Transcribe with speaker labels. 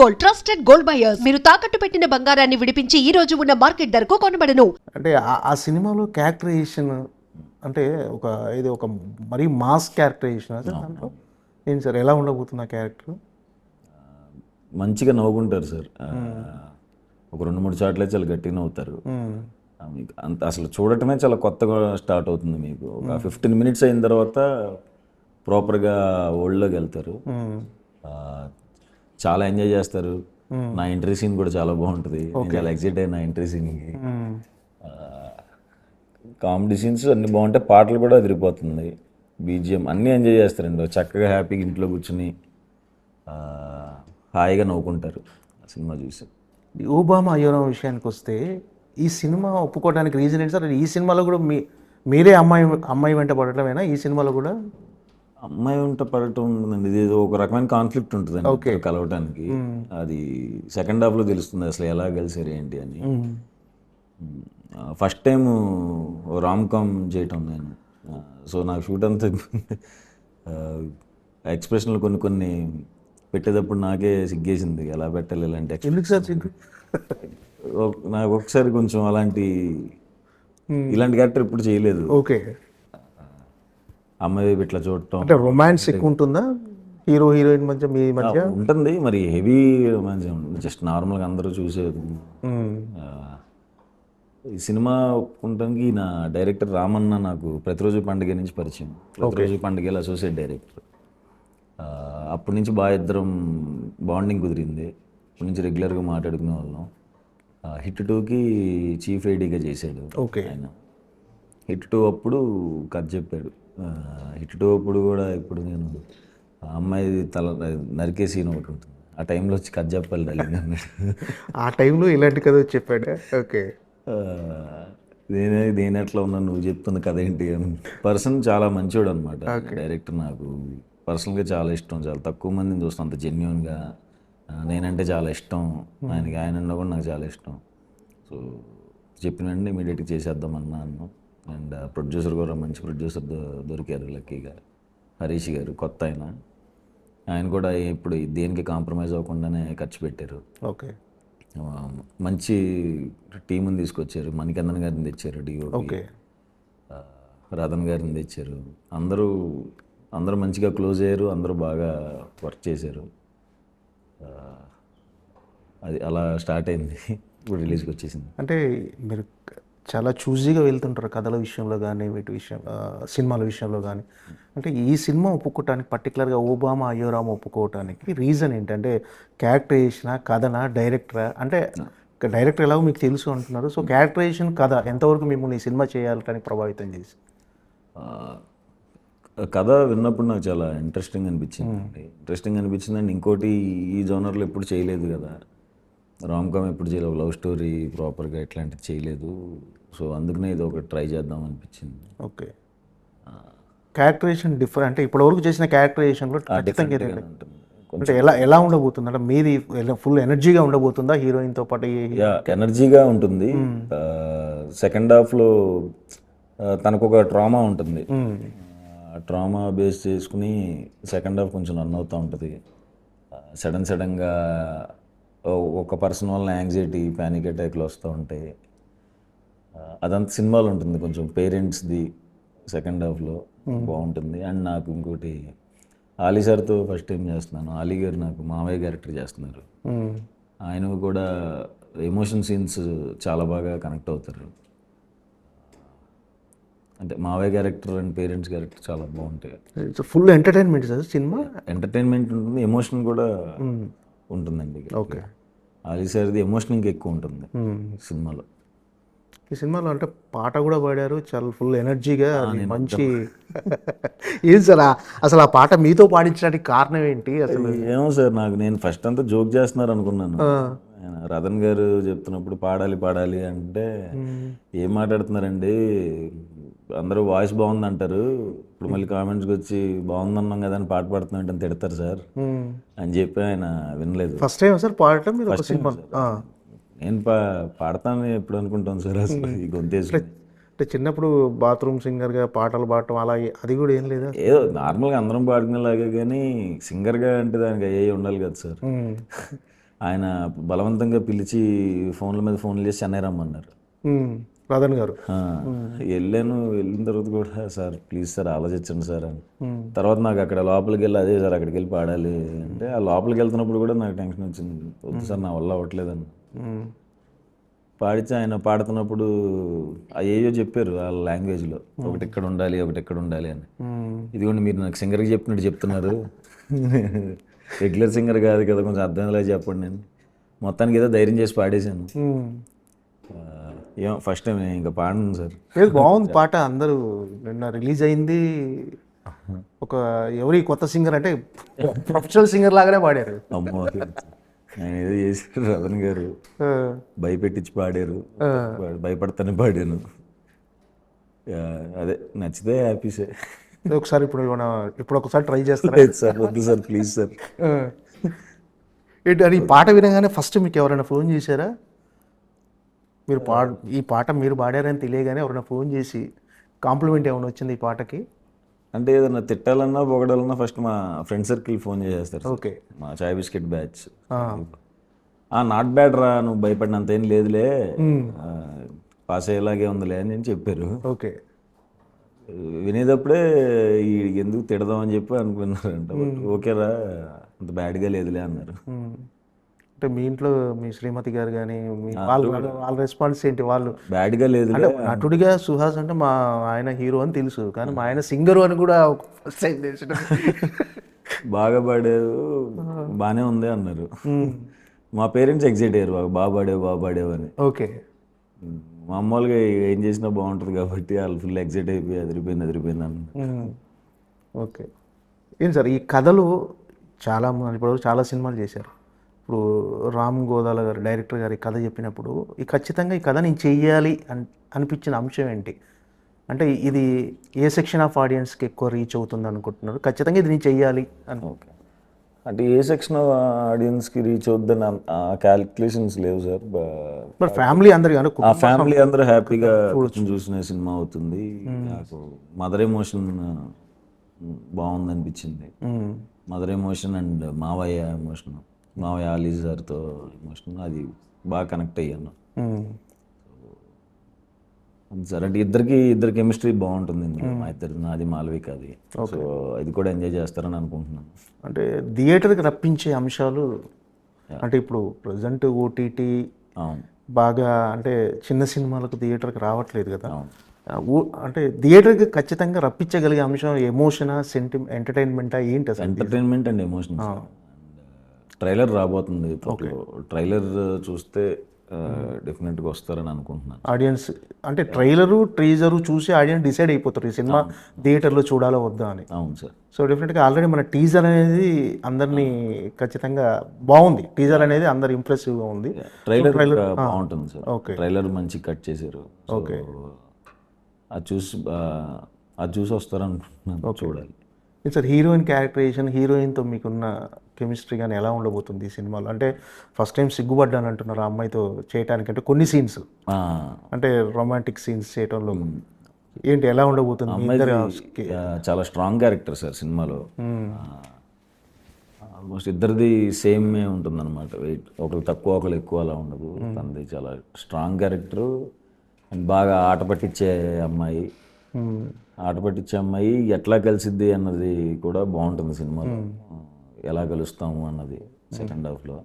Speaker 1: Gold, trusted gold buyers. మీరు తాకట్టు పెట్టిన బంగారాన్ని విడిపించి ఈ రోజు ఉన్న మార్కెట్ ధరకు కొనబడను.
Speaker 2: అంటే ఆ సినిమాలో క్యారెక్టరైజేషన్ అంటే ఒక మరీ మాస్ క్యారెక్టరైజేషన్ సార్ దాంట్లో ఏంటి సార్ ఎలా ఉండబోతుంది ఆ క్యారెక్టర్?
Speaker 3: మంచిగా నవ్వుకుంటారు సార్. ఒక 2-3 చోట్ల చాలా గట్టిగా నవ్వుతారు. మీకు అంత అసలు చూడటమే చాలా కొత్తగా స్టార్ట్ అవుతుంది. మీకు ఒక 15 మినిట్స్ అయిన తర్వాత ప్రాపర్గా వరల్డ్లోకి వెళ్తారు. చాలా ఎంజాయ్ చేస్తారు. నా ఎంట్రీ సీన్ కూడా చాలా బాగుంటుంది. చాలా ఎగ్జైట్ అయిన నా ఎంట్రీ సీన్కి. కామెడీ సీన్స్ అన్నీ బాగుంటాయి, పాటలు కూడా అదిరిపోతుంది, బీజిఎం అన్నీ ఎంజాయ్ చేస్తారండి. చక్కగా హ్యాపీగా ఇంట్లో కూర్చుని హాయిగా నవ్వుకుంటారు ఆ సినిమా చూసి.
Speaker 2: ఓబామా అయ్యోరామ్ విషయానికి వస్తే ఈ సినిమా ఒప్పుకోవడానికి రీజన్ ఏంటి సార్? ఈ సినిమాలో కూడా మీరే అమ్మాయి వెంట పడటమేనా ఈ సినిమాలో కూడా?
Speaker 3: అమ్మాయి వెంట పడటం ఉంటుందండి. ఇది ఒక రకమైన కాన్ఫ్లిక్ట్ ఉంటుందండి కలవటానికి. అది సెకండ్ హాఫ్లో తెలుస్తుంది అసలు ఎలా కలిసారు ఏంటి అని. ఫస్ట్ టైం రామ్ కామ్ చేయటం నేను. సో నాకు షూట్ అంతా ఎక్స్ప్రెషన్లు కొన్ని పెట్టేటప్పుడు నాకే సిగ్గేసింది, ఎలా పెట్టాలి ఇలాంటి
Speaker 2: ఎందుకు సార్ సిగ్గు?
Speaker 3: నాకు ఒకసారి కొంచెం ఇలాంటి క్యారెక్టర్ ఎప్పుడు చేయలేదు.
Speaker 2: ఓకే,
Speaker 3: అమ్మాయి ఇట్లా చూడటం
Speaker 2: అంటే రొమాన్స్ ఎక్కువ ఉంటుందా హీరో హీరోయిన్ మధ్య మీ మధ్య?
Speaker 3: ఉంటుంది మరి, హెవీ రొమాన్స్ జస్ట్ నార్మల్గా అందరూ చూసేది. ఈ సినిమా ఒప్పుకుంటానికి నా డైరెక్టర్ రామన్న నాకు ప్రతిరోజు పండుగ నుంచి పరిచయం. ప్రతిరోజు పండుగలో అసోసియేట్ డైరెక్టర్. అప్పటి నుంచి బాగా ఇద్దరం బాండింగ్ కుదిరింది. అప్పటి నుంచి రెగ్యులర్గా మాట్లాడుకునే వాళ్ళం. హిట్ 2కి చీఫ్ ఐడీగా చేశాడు ఆయన. హిట్ 2 అప్పుడు కథ చెప్పాడు. హిట్ 2 అప్పుడు కూడా ఇప్పుడు నేను అమ్మాయి తల నరికే సీన్ ఒకటి ఉంటుంది, ఆ టైంలో వచ్చి కథ చెప్పాలి డార్లింగ్ అన్నాడు.
Speaker 2: ఆ టైంలో ఇలాంటి కథ చెప్పాడు. ఓకే,
Speaker 3: నేను ఎట్లా ఉన్నాను, నువ్వు చెప్తున్న కథ ఏంటి అని. పర్సన్ చాలా మంచోడు అనమాట డైరెక్టర్. నాకు పర్సనల్గా చాలా ఇష్టం. చాలా తక్కువ మందిని చూస్తాను అంత జెన్యున్గా. నేనంటే చాలా ఇష్టం ఆయనకి, ఆయన కూడా నాకు చాలా ఇష్టం. సో చెప్పినండి ఇమీడియట్గా చేసేద్దాం అన్నాను. అండ్ ప్రొడ్యూసర్ కూడా మంచి ప్రొడ్యూసర్ దొరికారు లక్కీగా, హరీష్ గారు, కొత్త ఆయన కూడా ఇప్పుడు దేనికి కాంప్రమైజ్ అవ్వకుండానే ఖర్చు పెట్టారు.
Speaker 2: ఓకే,
Speaker 3: మంచి టీముని తీసుకొచ్చారు. మణికందన్ గారిని తెచ్చారు, డిఓపి రతన్ గారిని తెచ్చారు. అందరూ మంచిగా క్లోజ్ అయ్యారు, అందరూ బాగా వర్క్ చేశారు. అది అలా స్టార్ట్ అయింది, ఇప్పుడు రిలీజ్కి వచ్చేసింది.
Speaker 2: అంటే మీరు చాలా చూజీగా వెళ్తుంటారు కథల విషయంలో కానీ సినిమాల విషయంలో కానీ. అంటే ఈ సినిమా ఒప్పుకోవటానికి పర్టికులర్గా ఓబామా అయ్యోరామ్ ఒప్పుకోవటానికి రీజన్ ఏంటంటే క్యారెక్టరైజేషనా, కథనా, డైరెక్టరా? అంటే డైరెక్టర్ ఎలాగో మీకు తెలుసు అంటున్నారు. సో క్యారెక్టరైజేషన్, కథ ఎంతవరకు మిమ్మల్ని ఈ సినిమా చేయాలని ప్రభావితం చేసి?
Speaker 3: కథ విన్నప్పుడు నాకు చాలా ఇంట్రెస్టింగ్ అనిపించింది అండి. ఇంకోటి ఈ జోనర్లో ఎప్పుడు చేయలేదు కదా, రామ్ కామ్ ఎప్పుడు చేయలేదు, లవ్ స్టోరీ ప్రాపర్గా ఇట్లాంటిది చేయలేదు. సో అందుకనే ఇది ఒకటి ట్రై చేద్దాం అనిపించింది.
Speaker 2: ఓకే, క్యారెక్టరైజేషన్ డిఫరెంట్ అంటే ఇప్పటివరకు చేసిన క్యారెక్టరైజేషన్లో ఖచ్చితంగా
Speaker 3: ఉంటుంది.
Speaker 2: అంటే ఎలా ఉండబోతుంది? అంటే మీది ఫుల్ ఎనర్జీగా ఉండబోతుందా హీరోయిన్తో పాటు?
Speaker 3: ఎనర్జీగా ఉంటుంది. సెకండ్ హాఫ్లో తనకు ఒక ట్రామా ఉంటుంది. ట్రామా బేస్ చేసుకుని సెకండ్ హాఫ్ కొంచెం రన్ అవుతూ ఉంటుంది. సడన్గా ఒక పర్సన్ వల్ల యాంగ్జైటీ, ప్యానిక్ అటాక్లు వస్తూ ఉంటాయి. అదంతా సినిమాలో ఉంటుంది. కొంచెం పేరెంట్స్ది సెకండ్ హాఫ్లో బాగుంటుంది. అండ్ నాకు ఇంకోటి ఆలీ సార్తో ఫస్ట్ టైం చేస్తున్నాను. ఆలీ గారు నాకు మామయ్య క్యారెక్టర్ చేస్తున్నారు. ఆయన కూడా ఎమోషన్ సీన్స్ చాలా బాగా కనెక్ట్ అవుతారు. అంటే మావయ్య క్యారెక్టర్ అండ్ పేరెంట్స్ క్యారెక్టర్ చాలా బాగుంటాయి.
Speaker 2: Full entertainment sir cinema.
Speaker 3: Entertainment ఉంటుంది, ఎమోషన్ కూడా ఉంటుందండి.
Speaker 2: ఓకే,
Speaker 3: ఆలీ సార్ది ఎమోషన్ ఇంకా ఎక్కువ ఉంటుంది సినిమాలో.
Speaker 2: ఈ సినిమాలో అంటే పాట కూడా పాడారు చాలా ఫుల్ ఎనర్జీగా, మంచి. ఏం సార్ అసలు ఆ పాట మీతో పాడించడానికి కారణం ఏంటి అసలు?
Speaker 3: ఏమో సార్, నేను ఫస్ట్ అంతా జోక్ చేస్తున్నారు అనుకున్నాను. రతన్ గారు చెప్తున్నప్పుడు పాడాలి అంటే ఏం మాట్లాడుతున్నారండి, అందరూ వాయిస్ బాగుంది అంటారు, ఇప్పుడు మళ్ళీ కామెంట్స్కి వచ్చి బాగుందన్నాం కదా అని పాట పాడుతున్నట్టు తిడతారు సార్ అని చెప్పి ఆయన వినలేదు.
Speaker 2: ఫస్ట్ టైం సార్ పాడటం మీరు?
Speaker 3: నేను పాడతాను ఎప్పుడు అనుకుంటాను సార్ అసలు ఈ గొంతేసి.
Speaker 2: అంటే చిన్నప్పుడు బాత్రూమ్ సింగర్గా పాటలు పాడటం అలా అది కూడా ఏం లేదా?
Speaker 3: ఏదో నార్మల్గా అందరం పాడుకునేలాగే, కానీ సింగర్గా అంటే దానికి అయ్యే ఉండాలి కదా సార్. ఆయన బలవంతంగా పిలిచి ఫోన్ల మీద ఫోన్లు చేసి చెన్నై రమ్మన్నారు.
Speaker 2: ప్రధాన్ గారు.
Speaker 3: వెళ్ళాను. వెళ్ళిన తర్వాత కూడా సార్ ప్లీజ్ సార్ ఆలోచించండి సార్ అని. తర్వాత నాకు అక్కడ లోపలికి వెళ్ళి అదే సార్ అక్కడికి వెళ్ళి పాడాలి అంటే ఆ లోపలికి వెళ్తున్నప్పుడు కూడా నాకు టెన్షన్ వచ్చింది. వద్దు సార్ నా వల్ల అవ్వట్లేదని. పాడితే ఆయన పాడుతున్నప్పుడు అయ్యో చెప్పారు వాళ్ళ లాంగ్వేజ్లో, ఒకటి ఇక్కడ ఉండాలి ఒకటి ఎక్కడ ఉండాలి అని. ఇదిగోండి మీరు నాకు సింగర్కి చెప్పినట్టు చెప్తున్నారు, రెగ్యులర్ సింగర్ కాదు కదా, కొంచెం అర్థమయ్యేలా చెప్పండి నేను. మొత్తానికి ఏదో ధైర్యం చేసి పాడేశాను. ఏమో ఫస్ట్ టైం ఇంకా పాడను సార్.
Speaker 2: బాగుంది పాట. అందరూ నిన్న రిలీజ్ అయింది. ఒక ఎవరి కొత్త సింగర్ అంటే ప్రొఫెషనల్ సింగర్ లాగానే పాడారు.
Speaker 3: అమ్మో ఆయన ఏదో చేశారు రతన్ గారు, భయపెట్టించి పాడారు. భయపడతానే పాడాను. అదే నచ్చితే హ్యాపీసే.
Speaker 2: ఒకసారి ఇప్పుడు ఒకసారి ట్రై చేస్తారా?
Speaker 3: లేదు సార్ వద్దు సార్ ప్లీజ్ సార్.
Speaker 2: ఏంటి అని ఈ పాట వినగానే ఫస్ట్ మీకు ఎవరైనా ఫోన్ చేశారా? మీరు ఈ పాట మీరు పాడారని తెలియగానే ఎవరైనా ఫోన్ చేసి కాంప్లిమెంట్ ఏమైనా వచ్చింది ఈ పాటకి?
Speaker 3: అంటే ఏదన్నా తిట్టాలన్నా పొగడాలన్నా ఫస్ట్ మా ఫ్రెండ్ సర్కిల్ ఫోన్ చేసేస్తారు.
Speaker 2: ఓకే.
Speaker 3: మా చాయ్ బిస్కెట్ బ్యాచ్ నాట్ బ్యాడ్ రా, నువ్వు భయపడినంత ఏం లేదులే, పాస్ అయ్యేలాగే ఉందిలే అని నేను చెప్పారు.
Speaker 2: ఓకే.
Speaker 3: వినేటప్పుడే ఎందుకు తిడదామని చెప్పి అనుకున్నారంట. ఓకేరా అంత బ్యాడ్గా లేదులే అన్నారు.
Speaker 2: అంటే మీ ఇంట్లో మీ శ్రీమతి గారు కానీ వాళ్ళ రెస్పాన్స్ ఏంటి? వాళ్ళు
Speaker 3: బ్యాడ్గా లేదు
Speaker 2: నటుడిగా సుహాస్ అంటే మా ఆయన హీరో అని తెలుసు, కానీ మా ఆయన సింగరు అని కూడా
Speaker 3: బాగా పాడారు బాగానే ఉంది అన్నారు. మా పేరెంట్స్ ఎగ్జైట్ అయ్యారు, బాగా పాడావు అని.
Speaker 2: ఓకే.
Speaker 3: మామూలుగా ఏం చేసినా బాగుంటుంది కాబట్టి వాళ్ళు ఫుల్ ఎగ్జైట్ అయిపోయి అదిరిపోయింది అన్న.
Speaker 2: ఓకే. ఏం సార్ ఈ కథలు ఇప్పుడు చాలా సినిమాలు చేశారు. ఇప్పుడు రామ్ గోదాల గారు డైరెక్టర్ గారు ఈ కథ చెప్పినప్పుడు ఖచ్చితంగా ఈ కథ నేను చెయ్యాలి అనిపించిన అంశం ఏంటి? అంటే ఇది ఏ సెక్షన్ ఆఫ్ ఆడియన్స్కి ఎక్కువ రీచ్ అవుతుంది అనుకుంటున్నారు? ఖచ్చితంగా ఇది నేను చెయ్యాలి అని.
Speaker 3: ఓకే. అంటే ఏ సెక్షన్ ఆఫ్ ఆడియన్స్కి రీచ్ అవుద్దని క్యాలిక్యులేషన్స్ లేవు సార్.
Speaker 2: బట్ ఫ్యామిలీ అందరు
Speaker 3: ఆ ఫ్యామిలీ అందరూ హ్యాపీగా చూసిన సినిమా అవుతుంది. నాకు మదర్ ఎమోషన్ బాగుంది అనిపించింది. మదర్ ఎమోషన్ అండ్ మావయ్య ఎమోషన్, మావయ్య ఆలీ సార్తో ఎమోషన్, అది బాగా కనెక్ట్ అయ్యాను సార్. అంటే ఇద్దరు కెమిస్ట్రీ బాగుంటుంది ఇందులో, మా ఇద్దరు, నాది మాలవికది. సో ఇది కూడా ఎంజాయ్ చేస్తారని అనుకుంటున్నాను.
Speaker 2: అంటే థియేటర్కి రప్పించే అంశాలు అంటే ఇప్పుడు ప్రజెంట్ ఓటీటీ బాగా అంటే చిన్న సినిమాలకు థియేటర్కి రావట్లేదు కదా. అంటే థియేటర్కి ఖచ్చితంగా రప్పించగలిగే అంశం ఎమోషనా, ఎంటర్టైన్మెంటా ఏంటి అసలు?
Speaker 3: Entertainment and emotion. ట్రైలర్ రాబోతుంది. ట్రైలర్ చూస్తే డెఫినెట్గా వస్తారని అనుకుంటున్నాను.
Speaker 2: ఆడియన్స్ అంటే ట్రైలరు ట్రీజరు చూసి ఆడియన్స్ డిసైడ్ అయిపోతారు ఈ సినిమా థియేటర్లో చూడాలో వద్దా అని.
Speaker 3: అవును సార్.
Speaker 2: సో డెఫినెట్గా ఆల్రెడీ మన టీజర్ అనేది అందరినీ ఖచ్చితంగా బాగుంది. టీజర్ అనేది అందరు ఇంప్రెసివ్గా ఉంది.
Speaker 3: ట్రైలర్ బాగుంటుంది సార్. ఓకే. ట్రైలర్ మంచి కట్ చేశారు.
Speaker 2: ఓకే.
Speaker 3: అది చూసి వస్తారనుకుంటున్నాను. చూడాలి.
Speaker 2: సార్ హీరోయిన్ క్యారెక్టరైజేషన్, హీరోయిన్తో మీకున్న కెమిస్ట్రీ కానీ ఎలా ఉండబోతుంది ఈ సినిమాలో? అంటే ఫస్ట్ టైం సిగ్గుపడ్డాను అంటున్నారు ఆ అమ్మాయితో చేయడానికి. అంటే కొన్ని సీన్స్ అంటే రొమాంటిక్ సీన్స్ చేయడంలో ఏంటి ఎలా ఉండబోతుంది?
Speaker 3: చాలా స్ట్రాంగ్ క్యారెక్టర్ సార్ సినిమాలో. ఆల్మోస్ట్ ఇద్దరిది సేమే ఉంటుంది అనమాట. వెయిట్ ఒకరు తక్కువ ఒకరు ఎక్కువ అలా ఉండదు. తనది చాలా స్ట్రాంగ్ క్యారెక్టరు అండ్ బాగా ఆట పట్టించే అమ్మాయి. ఎట్లా కలిసిద్ది అన్నది కూడా బాగుంటుంది సినిమాలో. ఎలా కలుస్తాము అన్నది సెకండ్ హాఫ్లో.